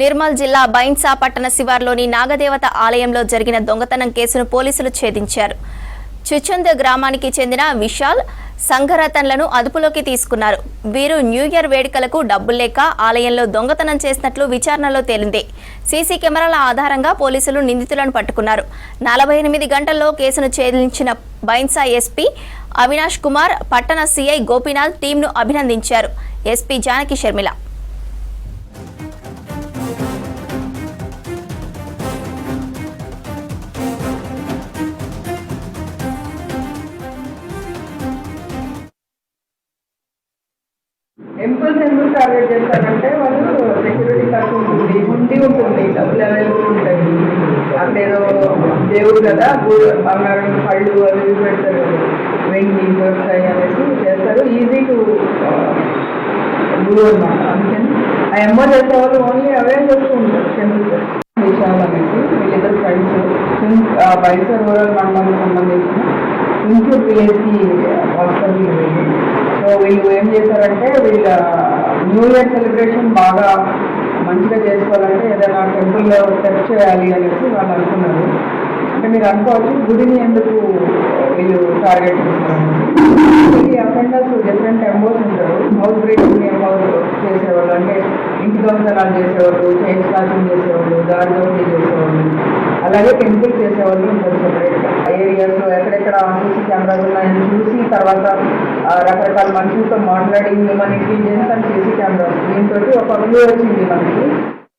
నిర్మల్ జిల్లా బైన్సా పట్టణ శివార్లోని నాగదేవత ఆలయంలో జరిగిన దొంగతనం కేసును పోలీసులు ఛేదించారు. చుచంద్ గ్రామానికి చెందిన విశాల్ సంఘరతన్లను అదుపులోకి తీసుకున్నారు. వీరు న్యూ ఇయర్ వేడుకలకు డబ్బులు లేక ఆలయంలో దొంగతనం చేసినట్లు విచారణలో తేలింది. సీసీ కెమెరాల ఆధారంగా పోలీసులు నిందితులను పట్టుకున్నారు. 48 గంటల్లో కేసును ఛేదించిన బైన్సా ఎస్పీ అవినాష్ కుమార్, పట్టణ సీఐ గోపీనాథ్ టీంను అభినందించారు. ఎస్పీ జానకి షర్మిల టెంపుల్స్ ఎందుకు టార్గెట్ చేస్తారంటే వాళ్ళు సెక్యూరిటీ తక్కువ ఉంటుంది, హుండీ ఉంటుంది, డబ్బులు అవైలబుల్ ఉంటాయి. అక్కడేదో దేవుడు కదా, బంగారం పళ్ళు అవి పెడతారు, వెండి దొరుకుతాయి అనేసి చేస్తారు. ఈజీ టు డూ అన్నమాట. అందుకని ఆ ఎంబర్ చేసే వాళ్ళు ఓన్లీ అవే చేస్తూ ఉంటారు. టెంపుల్స్ విషయాలు అనేసి వీళ్ళిద్దరు ఫ్రెండ్స్ బైన్సా రూరల్ మండలానికి సంబంధించిన ఇంటూర్ విలేజ్కి వస్తారు. సో వీళ్ళు ఏం చేశారంటే వీళ్ళ న్యూ ఇయర్ సెలబ్రేషన్ బాగా మంచిగా చేసుకోవాలంటే ఏదైనా టెంపుల్లో టెస్ట్ చేయాలి అనేసి వాళ్ళు అనుకున్నారు. అంటే మీరు అనుకోవచ్చు గుడిని ఎందుకు వీళ్ళు టార్గెట్ చేస్తారు. ఈ అఫెండర్స్ డిఫరెంట్ ఎంబోస్ ఉంటారు. హౌస్ బ్రేకింగ్ హౌస్ చేసేవాళ్ళు, అంటే ఇంటి దొంగతనాలు చేసేవాళ్ళు, చైన్ స్నాచింగ్ చేసేవాళ్ళు, దారి దోపిడీ చేసేవాళ్ళు, అలాగే టెంపుల్ చేసేవాళ్ళు ఉంటారు. సెపరేట్గా ఆ ఏరియాస్లో ఎక్కడెక్కడ సీసీ కెమెరాలు ఉన్నాయని చూసి తర్వాత రకరకాల మనుషులతో మాట్లాడి మన ఇంటెలిజెన్స్ అండ్ సీసీ కెమెరాస్ దీంతో ఒక వ్యూ వచ్చింది మనకి.